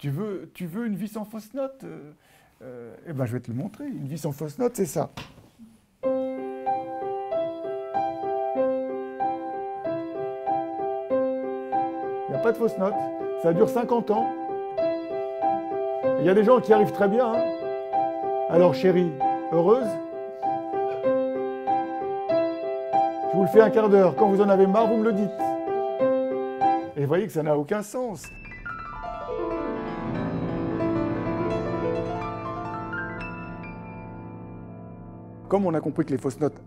Tu veux une vie sans fausse note Eh ben, je vais te le montrer. Une vie sans fausse note, c'est ça. Il n'y a pas de fausse note. Ça dure 50 ans. Il y a des gens qui arrivent très bien. Hein. Alors, chérie, heureuse? Je vous le fais un quart d'heure. Quand vous en avez marre, vous me le dites. Et vous voyez que ça n'a aucun sens. Comme on a compris que les fausses notes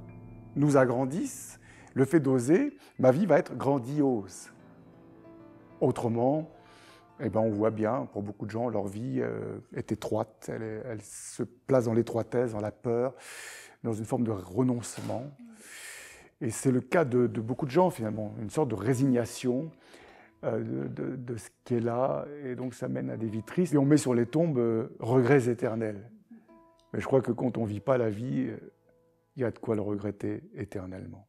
nous agrandissent, le fait d'oser, ma vie va être grandiose. Autrement, eh ben on voit bien, pour beaucoup de gens, leur vie est étroite, elle se place dans l'étroitesse, dans la peur, dans une forme de renoncement. Et c'est le cas de beaucoup de gens, finalement, une sorte de résignation de ce qui est là, et donc ça mène à des vies tristes. Et on met sur les tombes regrets éternels. Mais je crois que quand on ne vit pas la vie, il y a de quoi le regretter éternellement.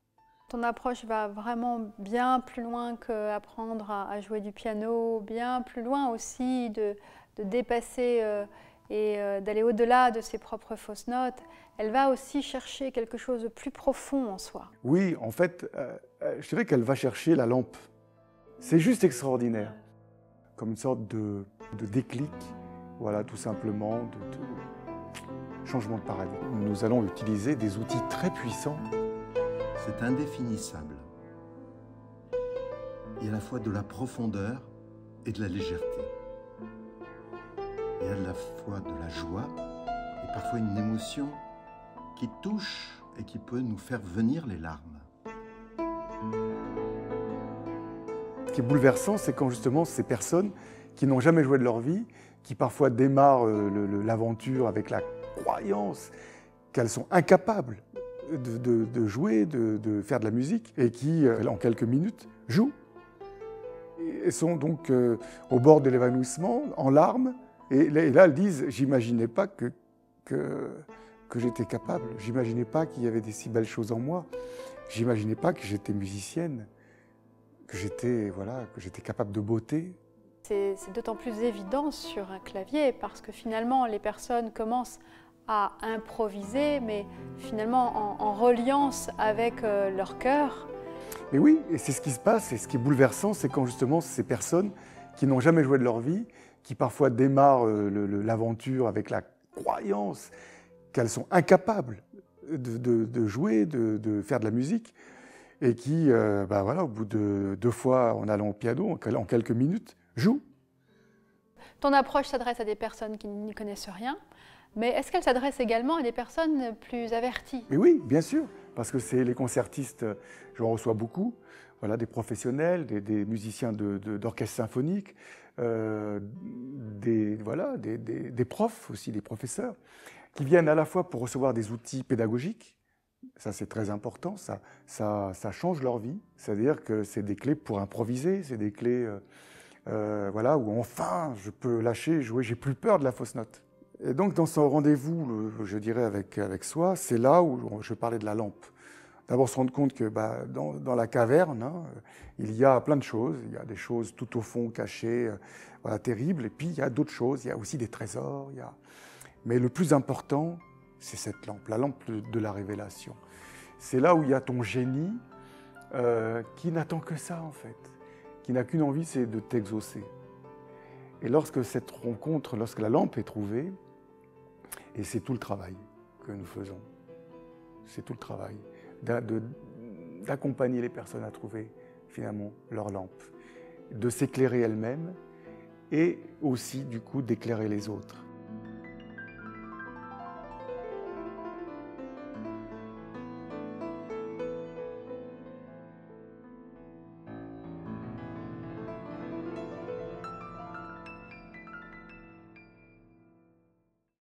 Ton approche va vraiment bien plus loin qu'apprendre à jouer du piano, bien plus loin aussi de dépasser et d'aller au-delà de ses propres fausses notes. Elle va aussi chercher quelque chose de plus profond en soi. Oui, en fait, je dirais qu'elle va chercher la lampe. C'est juste extraordinaire, comme une sorte de déclic, voilà, tout simplement, de changement de paradigme. Nous allons utiliser des outils très puissants. C'est indéfinissable. Il y a à la fois de la profondeur et de la légèreté. Il y a à la fois de la joie et parfois une émotion qui touche et qui peut nous faire venir les larmes. Ce qui est bouleversant, c'est quand justement ces personnes qui n'ont jamais joué de leur vie, qui parfois démarrent l'aventure avec la croyance qu'elles sont incapables de jouer, de faire de la musique, et qui, en quelques minutes, jouent. Et sont donc au bord de l'évanouissement, en larmes, et là elles disent « j'imaginais pas que j'étais capable, j'imaginais pas qu'il y avait des si belles choses en moi, j'imaginais pas que j'étais musicienne, que j'étais capable de beauté ». C'est d'autant plus évident sur un clavier parce que finalement les personnes commencent à improviser, mais finalement en reliance avec leur cœur. Mais oui, et c'est ce qui se passe, et ce qui est bouleversant, c'est quand justement ces personnes qui n'ont jamais joué de leur vie, qui parfois démarrent l'aventure avec la croyance qu'elles sont incapables de jouer, de faire de la musique, et qui, voilà, au bout de 2 fois en allant au piano, en quelques minutes, jouent. Ton approche s'adresse à des personnes qui n'y connaissent rien, mais est-ce qu'elle s'adresse également à des personnes plus averties? Mais oui, bien sûr, parce que c'est les concertistes, j'en reçois beaucoup, voilà, des professionnels, des musiciens d'orchestre symphonique, des profs aussi, des professeurs, qui viennent à la fois pour recevoir des outils pédagogiques, ça c'est très important, ça change leur vie, c'est-à-dire que c'est des clés pour improviser, c'est des clés voilà, où enfin je peux lâcher, jouer, j'ai plus peur de la fausse note. Et donc dans ce rendez-vous, je dirais avec soi, c'est là où je parlais de la lampe. D'abord se rendre compte que dans la caverne, hein, il y a plein de choses, il y a des choses tout au fond cachées, voilà, terribles, et puis il y a d'autres choses, il y a aussi des trésors, mais le plus important, c'est cette lampe, la lampe de la révélation. C'est là où il y a ton génie qui n'attend que ça en fait, qui n'a qu'une envie, c'est de t'exaucer. Et lorsque cette rencontre, lorsque la lampe est trouvée, et c'est tout le travail que nous faisons, c'est tout le travail d'accompagner les personnes à trouver finalement leur lampe, de s'éclairer elles-mêmes et aussi du coup d'éclairer les autres.